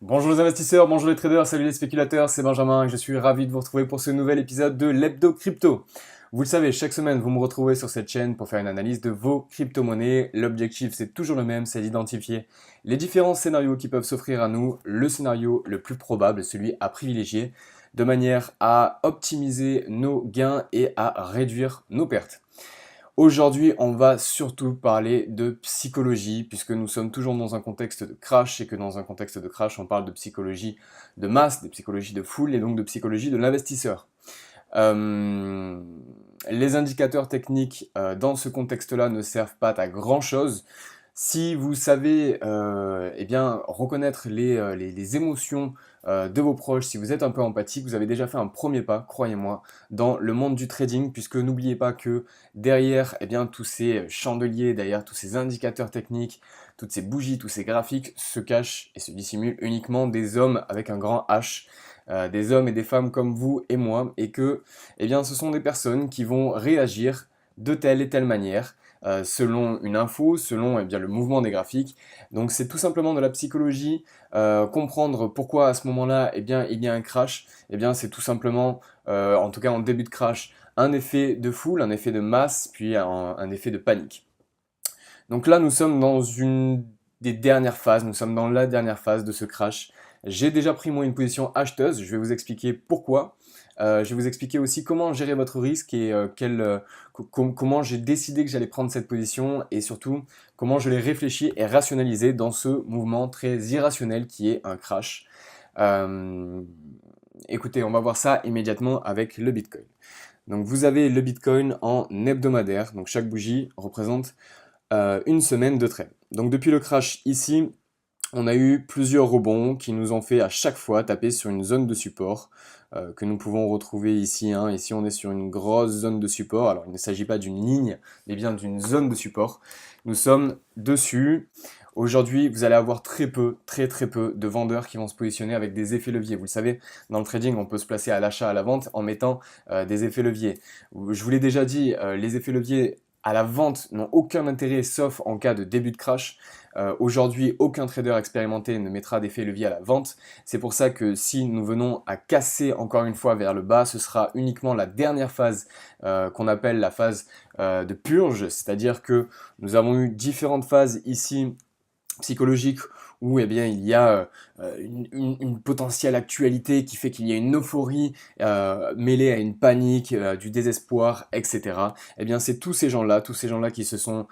Bonjour les investisseurs, bonjour les traders, salut les spéculateurs, c'est Benjamin et je suis ravi de vous retrouver pour ce nouvel épisode de l'Hebdo Crypto. Vous le savez, chaque semaine vous me retrouvez sur cette chaîne pour faire une analyse de vos crypto-monnaies. L'objectif c'est toujours le même, c'est d'identifier les différents scénarios qui peuvent s'offrir à nous, le scénario le plus probable, celui à privilégier, de manière à optimiser nos gains et à réduire nos pertes. Aujourd'hui, on va surtout parler de psychologie, puisque nous sommes toujours dans un contexte de crash, et que dans un contexte de crash, on parle de psychologie de masse, de psychologie de foule, et donc de psychologie de l'investisseur. Euh, les indicateurs techniques dans ce contexte-là ne servent pas à grand-chose. Si vous savez eh bien, reconnaître les émotions de vos proches, si vous êtes un peu empathique, vous avez déjà fait un premier pas, croyez-moi, dans le monde du trading, puisque n'oubliez pas que derrière eh bien, tous ces chandeliers, derrière tous ces indicateurs techniques, toutes ces bougies, tous ces graphiques, se cachent et se dissimulent uniquement des hommes avec un grand H, des hommes et des femmes comme vous et moi, et que eh bien, ce sont des personnes qui vont réagir de telle et telle manière selon une info, selon eh bien, le mouvement des graphiques. Donc c'est tout simplement de la psychologie. Comprendre pourquoi à ce moment-là eh bien, il y a un crash, eh bien, c'est tout simplement, en tout cas en début de crash, un effet de foule, un effet de masse, puis un effet de panique. Donc là, nous sommes dans une des dernières phases, nous sommes dans la dernière phase de ce crash. J'ai déjà pris moi une position acheteuse, je vais vous expliquer pourquoi. Je vais vous expliquer aussi comment gérer votre risque et comment j'ai décidé que j'allais prendre cette position et surtout comment je l'ai réfléchi et rationalisé dans ce mouvement très irrationnel qui est un crash. Euh, Écoutez, on va voir ça immédiatement avec le Bitcoin. Donc vous avez le Bitcoin en hebdomadaire, donc chaque bougie représente une semaine de trade. Donc depuis le crash ici, on a eu plusieurs rebonds qui nous ont fait à chaque fois taper sur une zone de support que nous pouvons retrouver ici. Hein. Ici, on est sur une grosse zone de support. Alors, il ne s'agit pas d'une ligne, mais bien d'une zone de support. Nous sommes dessus. Aujourd'hui, vous allez avoir très peu, très peu de vendeurs qui vont se positionner avec des effets leviers. Vous le savez, dans le trading, on peut se placer à l'achat, à la vente en mettant des effets leviers. Je vous l'ai déjà dit, les effets leviers à la vente n'ont aucun intérêt sauf en cas de début de crash. Aujourd'hui, aucun trader expérimenté ne mettra d'effet levier à la vente. C'est pour ça que si nous venons à casser encore une fois vers le bas, ce sera uniquement la dernière phase qu'on appelle la phase de purge, c'est-à-dire que nous avons eu différentes phases ici psychologique où eh bien, il y a une potentielle actualité qui fait qu'il y a une euphorie mêlée à une panique, du désespoir, etc. Eh bien, c'est tous ces gens-là qui se sont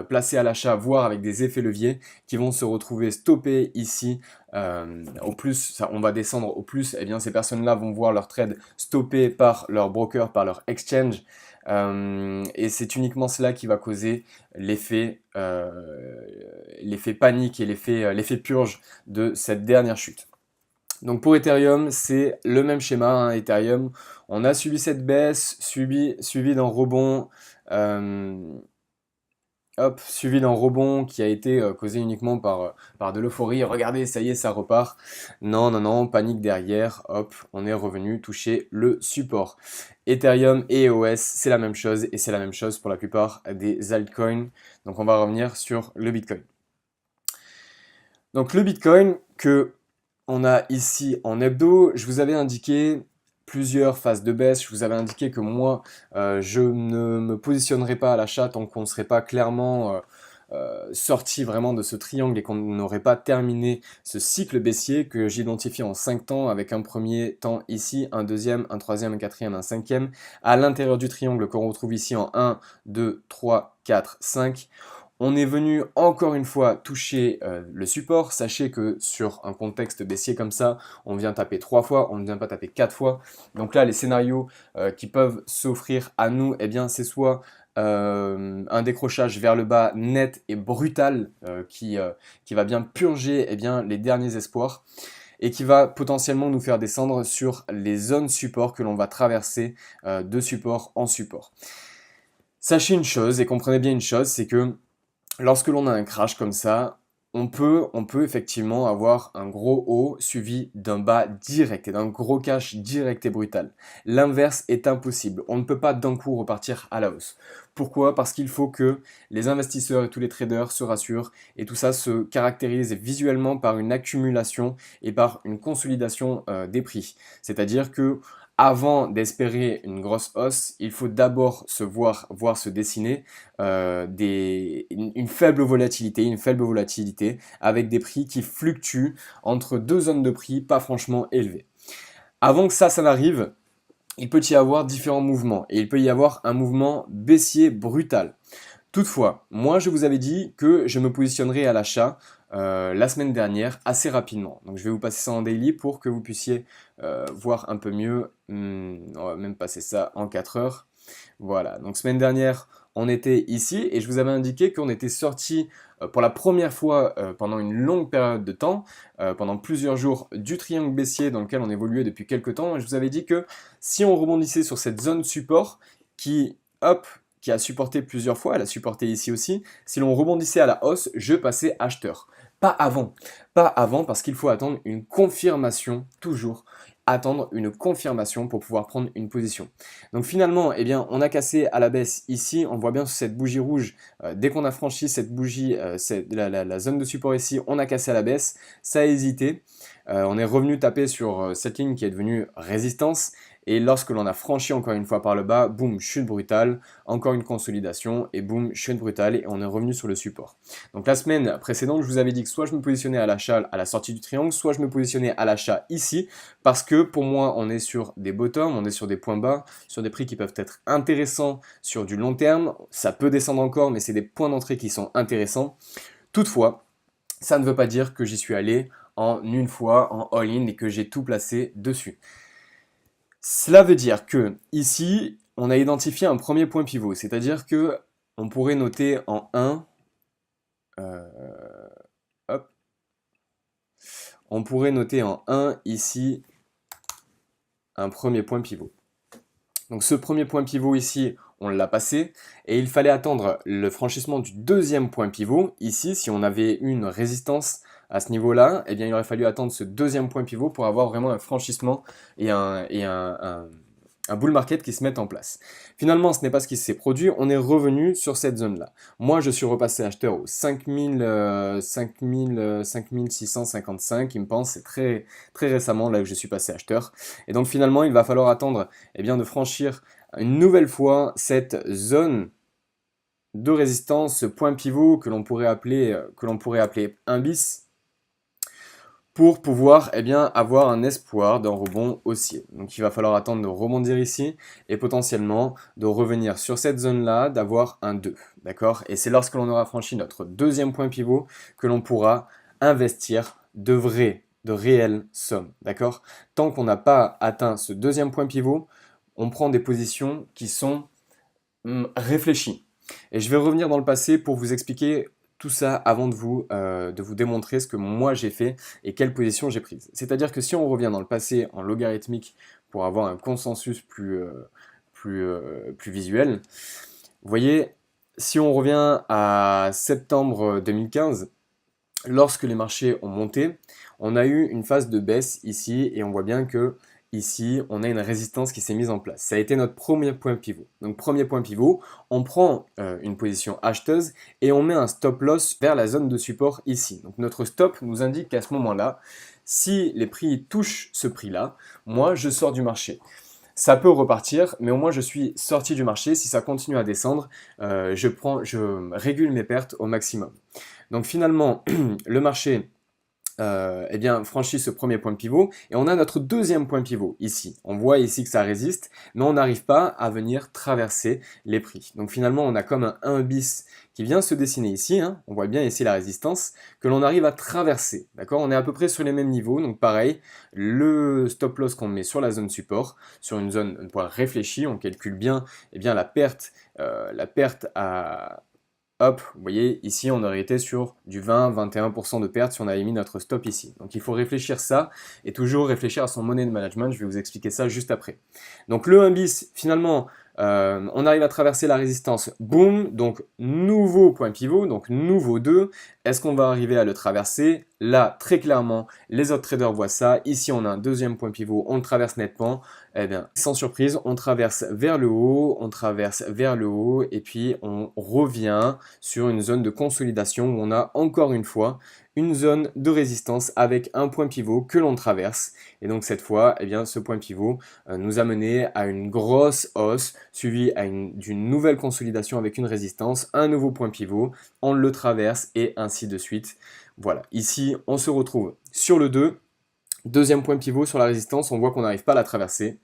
placés à l'achat, voire avec des effets leviers, qui vont se retrouver stoppés ici. Au plus, ça, on va descendre au plus, eh bien, ces personnes-là vont voir leur trade stoppé par leur broker, par leur exchange. Et c'est uniquement cela qui va causer l'effet l'effet panique et l'effet purge de cette dernière chute. Donc pour Ethereum, c'est le même schéma. Hein. Ethereum, on a subi cette baisse, suivi d'un rebond. Suivi d'un rebond qui a été causé uniquement par de l'euphorie. Regardez, ça y est, ça repart. Non, non, non, panique derrière. Hop, on est revenu toucher le support. Ethereum et EOS, c'est la même chose et c'est la même chose pour la plupart des altcoins. Donc on va revenir sur le Bitcoin. Donc le Bitcoin que on a ici en hebdo, je vous avais indiqué plusieurs phases de baisse. Je vous avais indiqué que moi, je ne me positionnerai pas à l'achat tant qu'on ne serait pas clairement sorti vraiment de ce triangle et qu'on n'aurait pas terminé ce cycle baissier que j'identifie en 5 temps avec un premier temps ici, un deuxième, un troisième, un quatrième, un cinquième. À l'intérieur du triangle qu'on retrouve ici en 1, 2, 3, 4, 5. On est venu encore une fois toucher le support. Sachez que sur un contexte baissier comme ça, on vient taper 3 fois, on ne vient pas taper 4 fois. Donc là, les scénarios qui peuvent s'offrir à nous, eh bien, c'est soit un décrochage vers le bas net et brutal qui va bien purger eh bien, les derniers espoirs et qui va potentiellement nous faire descendre sur les zones support que l'on va traverser de support en support. Sachez une chose et comprenez bien une chose, c'est que lorsque l'on a un crash comme ça, on peut effectivement avoir un gros haut suivi d'un bas direct et d'un gros cash direct et brutal. L'inverse est impossible. On ne peut pas d'un coup repartir à la hausse. Pourquoi? Parce qu'il faut que les investisseurs et tous les traders se rassurent et tout ça se caractérise visuellement par une accumulation et par une consolidation des prix. C'est-à-dire que avant d'espérer une grosse hausse, il faut d'abord voir se dessiner une faible volatilité avec des prix qui fluctuent entre deux zones de prix pas franchement élevées. Avant que ça n'arrive, il peut y avoir différents mouvements et il peut y avoir un mouvement baissier brutal. Toutefois, moi je vous avais dit que je me positionnerai à l'achat la semaine dernière assez rapidement. Donc je vais vous passer ça en daily pour que vous puissiez voir un peu mieux. On va même passer ça en 4 heures. Voilà, donc semaine dernière, on était ici et je vous avais indiqué qu'on était sorti pour la première fois pendant une longue période de temps, pendant plusieurs jours, du triangle baissier dans lequel on évoluait depuis quelques temps. Et je vous avais dit que si on rebondissait sur cette zone support qui, hop, qui a supporté plusieurs fois, elle a supporté ici aussi, si l'on rebondissait à la hausse, je passais acheteur. Pas avant parce qu'il faut attendre une confirmation, toujours attendre une confirmation pour pouvoir prendre une position. Donc finalement, eh bien, on a cassé à la baisse ici, on voit bien sur cette bougie rouge, dès qu'on a franchi cette bougie, la zone de support ici, on a cassé à la baisse, ça a hésité, on est revenu taper sur cette ligne qui est devenue résistance, et lorsque l'on a franchi encore une fois par le bas, boum, chute brutale, encore une consolidation, et boum, chute brutale, et on est revenu sur le support. Donc la semaine précédente, je vous avais dit que soit je me positionnais à l'achat à la sortie du triangle, soit je me positionnais à l'achat ici, parce que pour moi, on est sur des bottoms, on est sur des points bas, sur des prix qui peuvent être intéressants sur du long terme. Ça peut descendre encore, mais c'est des points d'entrée qui sont intéressants. Toutefois, ça ne veut pas dire que j'y suis allé en une fois, en all-in, et que j'ai tout placé dessus. Cela veut dire que ici, on a identifié un premier point pivot, c'est-à-dire que on pourrait noter en 1, hop, on pourrait noter en 1 ici un premier point pivot. Donc ce premier point pivot ici, on l'a passé et il fallait attendre le franchissement du deuxième point pivot. Ici, si on avait une résistance à ce niveau-là, eh bien il aurait fallu attendre ce deuxième point pivot pour avoir vraiment un franchissement et un bull market qui se mette en place. Finalement, ce n'est pas ce qui s'est produit, on est revenu sur cette zone-là. Moi, je suis repassé acheteur au 5655, il me pense, c'est très, très récemment là que je suis passé acheteur. Et donc finalement, il va falloir attendre de franchir une nouvelle fois cette zone de résistance, ce point pivot que l'on pourrait appeler 1 bis, pour pouvoir avoir un espoir d'un rebond haussier. Donc il va falloir attendre de rebondir ici et potentiellement de revenir sur cette zone-là, d'avoir un 2. D'accord? Et c'est lorsque l'on aura franchi notre deuxième point pivot que l'on pourra investir de réelles sommes. D'accord? Tant qu'on n'a pas atteint ce deuxième point pivot, on prend des positions qui sont réfléchies. Et je vais revenir dans le passé pour vous expliquer tout ça avant de vous démontrer ce que moi j'ai fait et quelle position j'ai prise. C'est-à-dire que si on revient dans le passé en logarithmique pour avoir un consensus plus visuel, vous voyez, si on revient à septembre 2015, lorsque les marchés ont monté, on a eu une phase de baisse ici et on voit bien que ici, on a une résistance qui s'est mise en place. Ça a été notre premier point pivot. Donc, premier point pivot, on prend une position acheteuse et on met un stop loss vers la zone de support ici. Donc, notre stop nous indique qu'à ce moment-là, si les prix touchent ce prix-là, moi, je sors du marché. Ça peut repartir, mais au moins je suis sorti du marché. Si ça continue à descendre, je régule mes pertes au maximum. Donc finalement, le marché franchit ce premier point de pivot et on a notre deuxième point pivot ici. On voit ici que ça résiste, mais on n'arrive pas à venir traverser les prix. Donc finalement, on a comme un 1 bis qui vient se dessiner ici. On voit bien ici la résistance que l'on arrive à traverser. D'accord? On est à peu près sur les mêmes niveaux. Donc pareil, le stop loss qu'on met sur la zone support, sur une zone réfléchie, on calcule bien, la perte à hop, vous voyez, ici, on aurait été sur du 20-21% de perte si on avait mis notre stop ici. Donc, il faut réfléchir ça et toujours réfléchir à son money de management. Je vais vous expliquer ça juste après. Donc, le 1 bis, finalement, on arrive à traverser la résistance. Boum, donc nouveau point pivot, donc nouveau 2. Est-ce qu'on va arriver à le traverser? Là, très clairement, les autres traders voient ça. Ici, on a un deuxième point pivot, on le traverse nettement. Eh bien, sans surprise, on traverse vers le haut, on traverse vers le haut, et puis on revient sur une zone de consolidation où on a encore une fois une zone de résistance avec un point pivot que l'on traverse. Et donc cette fois, eh bien, ce point pivot nous a mené à une grosse hausse suivie d'une nouvelle consolidation avec une résistance, un nouveau point pivot, on le traverse et ainsi de suite. Voilà, ici on se retrouve sur le 2, deuxième point pivot sur la résistance, on voit qu'on n'arrive pas à la traverser.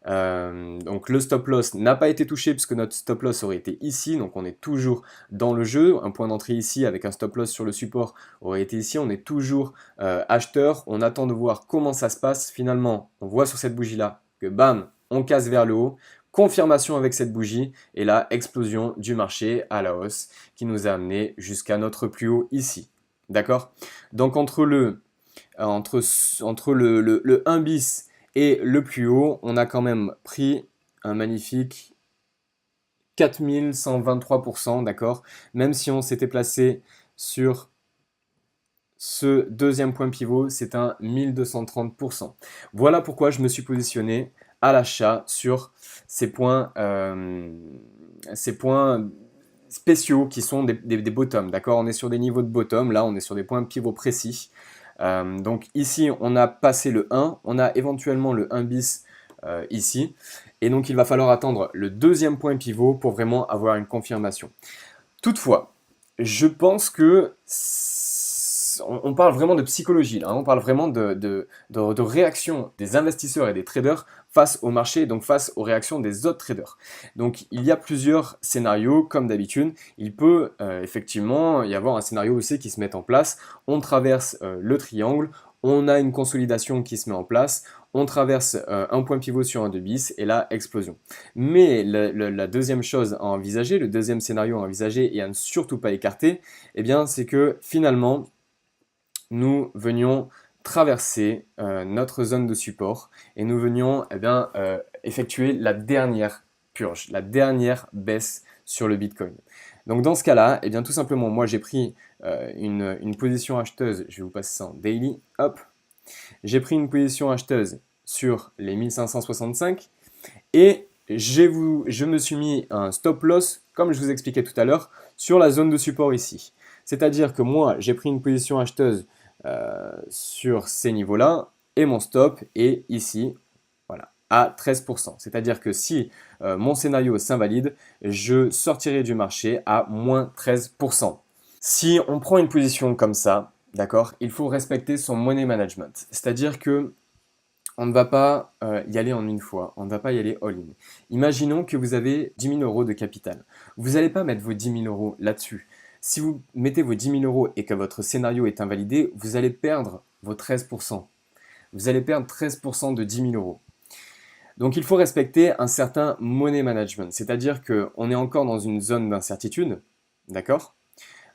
Donc le stop loss n'a pas été touché puisque notre stop loss aurait été ici, donc on est toujours dans le jeu. Un point d'entrée ici avec un stop loss sur le support aurait été ici, on est toujours acheteur, on attend de voir comment ça se passe. Finalement, on voit sur cette bougie là que bam, on casse vers le haut, confirmation avec cette bougie et là, explosion du marché à la hausse qui nous a amené jusqu'à notre plus haut ici. D'accord? Donc entre le 1 bis et le plus haut, on a quand même pris un magnifique 4123%, d'accord? Même si on s'était placé sur ce deuxième point pivot, c'est un 1230%. Voilà pourquoi je me suis positionné à l'achat sur ces points spéciaux qui sont des bottoms, d'accord? On est sur des niveaux de bottom, là on est sur des points pivots précis. Donc ici on a passé le 1, on a éventuellement le 1 bis ici, et donc il va falloir attendre le deuxième point pivot pour vraiment avoir une confirmation. Toutefois, je pense que on parle vraiment de psychologie, là, hein. On parle vraiment de réaction des investisseurs et des traders face au marché, donc face aux réactions des autres traders. Donc il y a plusieurs scénarios, comme d'habitude. Il peut effectivement y avoir un scénario aussi qui se met en place. On traverse le triangle, on a une consolidation qui se met en place, on traverse un point pivot sur un 2 bis et là, explosion. Mais la deuxième chose à envisager, le deuxième scénario à envisager et à ne surtout pas écarter, eh bien, c'est que finalement, nous venions traverser notre zone de support et nous venions effectuer la dernière purge, la dernière baisse sur le Bitcoin. Donc dans ce cas-là, eh bien tout simplement, moi j'ai pris une position acheteuse, je vais vous passer ça en daily, hop, j'ai pris une position acheteuse sur les 1565 et je me suis mis un stop loss, comme je vous expliquais tout à l'heure, sur la zone de support ici. C'est-à-dire que moi, j'ai pris une position acheteuse sur ces niveaux-là et mon stop est ici, voilà, à 13%. C'est-à-dire que si mon scénario s'invalide, je sortirai du marché à moins 13%. Si on prend une position comme ça, d'accord, il faut respecter son money management. C'est-à-dire que on ne va pas y aller en une fois, on ne va pas y aller all-in. Imaginons que vous avez 10 000 euros de capital. Vous n'allez pas mettre vos 10 000 euros là-dessus. Si vous mettez vos 10 000 euros et que votre scénario est invalidé, vous allez perdre vos 13%. Vous allez perdre 13% de 10 000 euros. Donc il faut respecter un certain money management, c'est-à-dire qu'on est encore dans une zone d'incertitude, d'accord?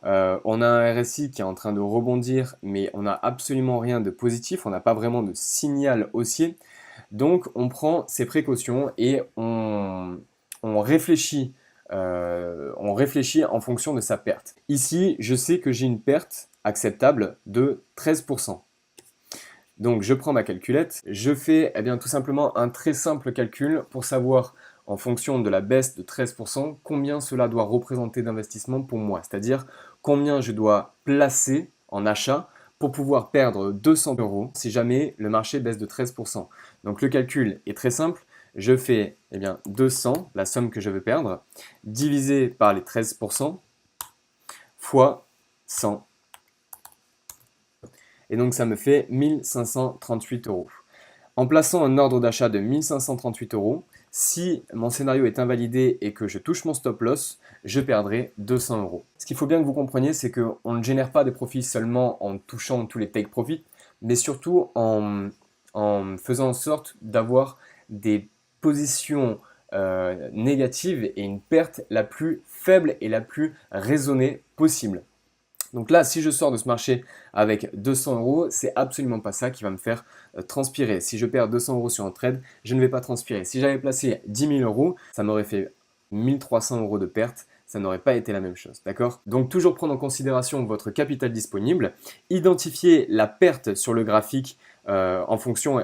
On a un RSI qui est en train de rebondir, mais on n'a absolument rien de positif, on n'a pas vraiment de signal haussier. Donc on prend ses précautions et on réfléchit en fonction de sa perte. Ici, je sais que j'ai une perte acceptable de 13%. Donc je prends ma calculette, je fais tout simplement un très simple calcul pour savoir en fonction de la baisse de 13%, combien cela doit représenter d'investissement pour moi. C'est-à-dire combien je dois placer en achat pour pouvoir perdre 200 euros si jamais le marché baisse de 13%. Donc le calcul est très simple. Je fais 200, la somme que je veux perdre, divisé par les 13%, fois 100. Et donc ça me fait 1538 euros. En plaçant un ordre d'achat de 1538 euros, si mon scénario est invalidé et que je touche mon stop loss, je perdrai 200 euros. Ce qu'il faut bien que vous compreniez, c'est qu'on ne génère pas des profits seulement en touchant tous les take profits, mais surtout en faisant en sorte d'avoir des positions négatives et une perte la plus faible et la plus raisonnée possible. Donc là, si je sors de ce marché avec 200 euros, c'est absolument pas ça qui va me faire transpirer. Si je perds 200 euros sur un trade, je ne vais pas transpirer. Si j'avais placé 10 000 euros, ça m'aurait fait 1300 euros de perte. ça n'aurait pas été la même chose, d'accord? Donc toujours prendre en considération votre capital disponible, identifier la perte sur le graphique en fonction,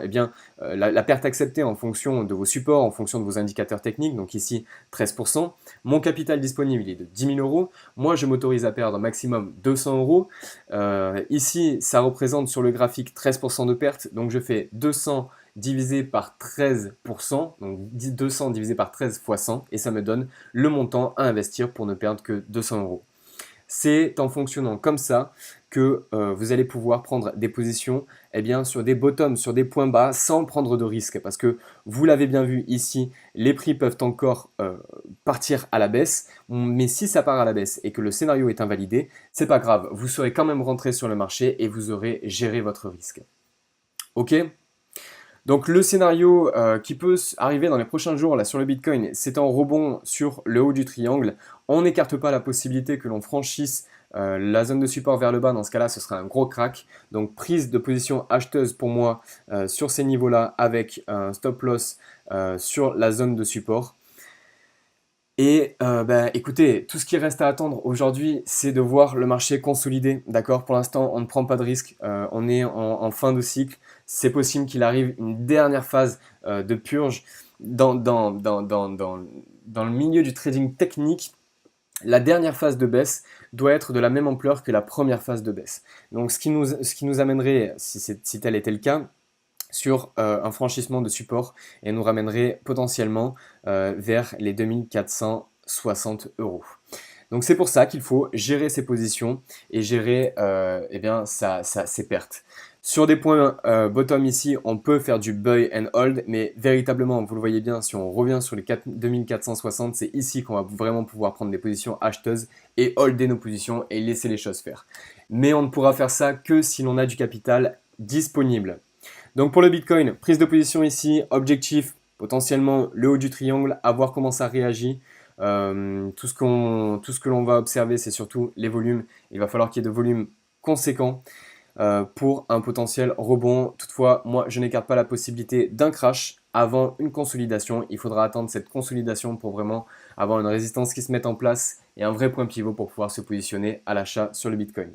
la perte acceptée en fonction de vos supports, en fonction de vos indicateurs techniques, donc ici 13%. Mon capital disponible il est de 10 000 euros. Moi, je m'autorise à perdre maximum 200 euros. Ici, ça représente sur le graphique 13% de perte, donc je fais 200 divisé par 13%, donc 200 divisé par 13 fois 100, et ça me donne le montant à investir pour ne perdre que 200 euros. C'est en fonctionnant comme ça que vous allez pouvoir prendre des positions sur des bottoms, sur des points bas sans prendre de risques. Parce que vous l'avez bien vu ici, les prix peuvent encore partir à la baisse. Mais si ça part à la baisse et que le scénario est invalidé, c'est pas grave. Vous serez quand même rentré sur le marché et vous aurez géré votre risque. Ok ? Donc le scénario qui peut arriver dans les prochains jours là, sur le Bitcoin, c'est en rebond sur le haut du triangle. On n'écarte pas la possibilité que l'on franchisse la zone de support vers le bas. Dans ce cas-là, ce sera un gros crack. Donc prise de position acheteuse pour moi sur ces niveaux-là avec un stop loss sur la zone de support. Et écoutez, tout ce qui reste à attendre aujourd'hui, c'est de voir le marché consolider. D'accord? Pour l'instant, on ne prend pas de risque. On est en fin de cycle. C'est possible qu'il arrive une dernière phase de purge. Dans le milieu du trading technique, la dernière phase de baisse doit être de la même ampleur que la première phase de baisse. Donc ce qui nous amènerait, si tel était le cas, sur un franchissement de support et nous ramènerait potentiellement vers les 2460 euros. Donc c'est pour ça qu'il faut gérer ses positions et gérer ses pertes. Sur des points bottom ici, on peut faire du buy and hold, mais véritablement, vous le voyez bien, si on revient sur les 2460, c'est ici qu'on va vraiment pouvoir prendre des positions acheteuses et holder nos positions et laisser les choses faire. Mais on ne pourra faire ça que si l'on a du capital disponible. Donc pour le Bitcoin, prise de position ici, objectif potentiellement le haut du triangle, à voir comment ça réagit. Tout ce que l'on va observer, c'est surtout les volumes. Il va falloir qu'il y ait de volumes conséquents pour un potentiel rebond. Toutefois, moi, je n'écarte pas la possibilité d'un crash avant une consolidation. Il faudra attendre cette consolidation pour vraiment avoir une résistance qui se mette en place et un vrai point pivot pour pouvoir se positionner à l'achat sur le Bitcoin.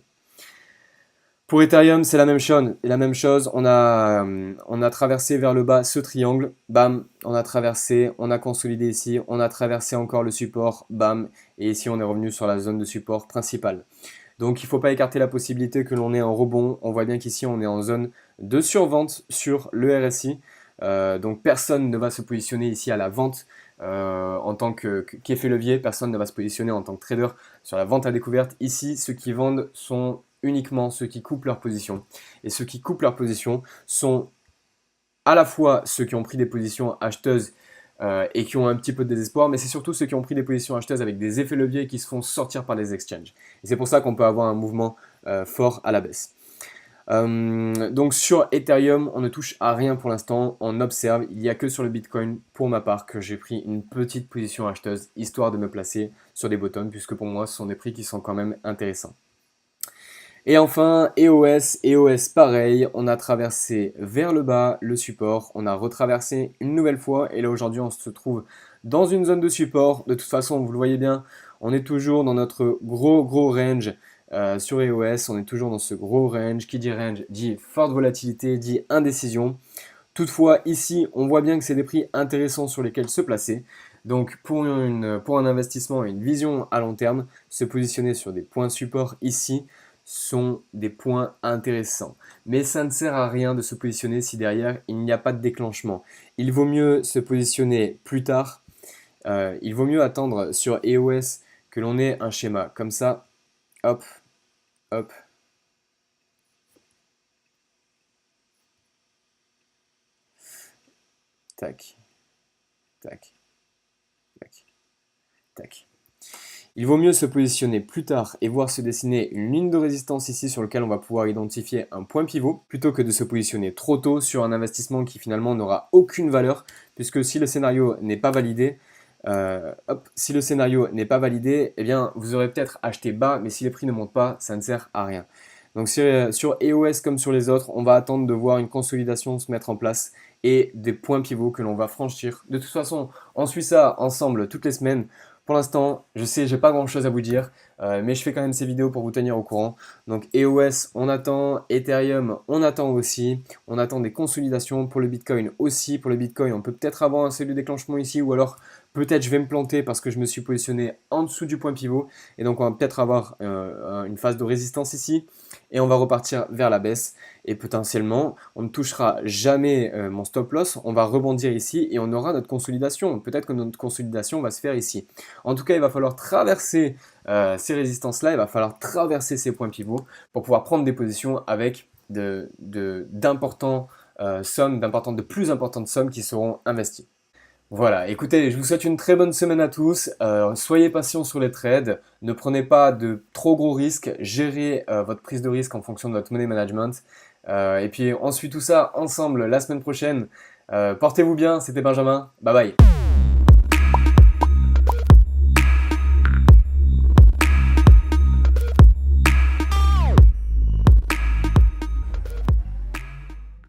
Pour Ethereum, c'est la même chose. On a traversé vers le bas ce triangle, bam, on a traversé, on a consolidé ici, on a traversé encore le support, bam, et ici on est revenu sur la zone de support principale. Donc il ne faut pas écarter la possibilité que l'on ait un rebond. On voit bien qu'ici on est en zone de survente sur le RSI. Donc personne ne va se positionner ici à la vente en tant qu'effet levier. Personne ne va se positionner en tant que trader sur la vente à découverte. Ici, ceux qui vendent sont uniquement ceux qui coupent leur position. Et ceux qui coupent leur position sont à la fois ceux qui ont pris des positions acheteuses et qui ont un petit peu de désespoir, mais c'est surtout ceux qui ont pris des positions acheteuses avec des effets leviers qui se font sortir par les exchanges. Et c'est pour ça qu'on peut avoir un mouvement fort à la baisse. Donc sur Ethereum, on ne touche à rien pour l'instant, on observe. Il n'y a que sur le Bitcoin, pour ma part, que j'ai pris une petite position acheteuse, histoire de me placer sur des bottoms, puisque pour moi, ce sont des prix qui sont quand même intéressants. Et enfin, EOS pareil, on a traversé vers le bas le support, on a retraversé une nouvelle fois, et là aujourd'hui on se trouve dans une zone de support. De toute façon, vous le voyez bien, on est toujours dans notre gros range sur EOS, on est toujours dans ce gros range. Qui dit range dit forte volatilité, dit indécision. Toutefois, ici, on voit bien que c'est des prix intéressants sur lesquels se placer. Donc pour un investissement et une vision à long terme, se positionner sur des points support ici sont des points intéressants. Mais ça ne sert à rien de se positionner si derrière il n'y a pas de déclenchement. Il vaut mieux se positionner plus tard. Il vaut mieux attendre sur EOS que l'on ait un schéma comme ça. Hop, hop. Tac, tac, tac, tac. Il vaut mieux se positionner plus tard et voir se dessiner une ligne de résistance ici sur laquelle on va pouvoir identifier un point pivot, plutôt que de se positionner trop tôt sur un investissement qui finalement n'aura aucune valeur, puisque si le scénario n'est pas validé, eh bien vous aurez peut-être acheté bas, mais si les prix ne montent pas, ça ne sert à rien. Donc sur EOS comme sur les autres, on va attendre de voir une consolidation se mettre en place et des points pivots que l'on va franchir. De toute façon, on suit ça ensemble toutes les semaines. Pour l'instant, je sais, j'ai pas grand chose à vous dire, mais je fais quand même ces vidéos pour vous tenir au courant. Donc EOS, on attend, Ethereum, on attend aussi, on attend des consolidations pour le Bitcoin aussi. Pour le Bitcoin, on peut peut-être avoir un seuil de déclenchement ici, ou alors peut-être je vais me planter parce que je me suis positionné en dessous du point pivot, et donc on va peut-être avoir une phase de résistance ici, et on va repartir vers la baisse, et potentiellement, on ne touchera jamais mon stop loss, on va rebondir ici, et on aura notre consolidation. Peut-être que notre consolidation va se faire ici. En tout cas, il va falloir traverser ces résistances-là, il va falloir traverser ces points pivots pour pouvoir prendre des positions avec d'importantes sommes, de plus importantes sommes qui seront investies. Voilà, écoutez, je vous souhaite une très bonne semaine à tous. Soyez patients sur les trades, ne prenez pas de trop gros risques, gérez votre prise de risque en fonction de votre money management. Et puis on suit tout ça ensemble la semaine prochaine. Portez-vous bien, c'était Benjamin, bye bye.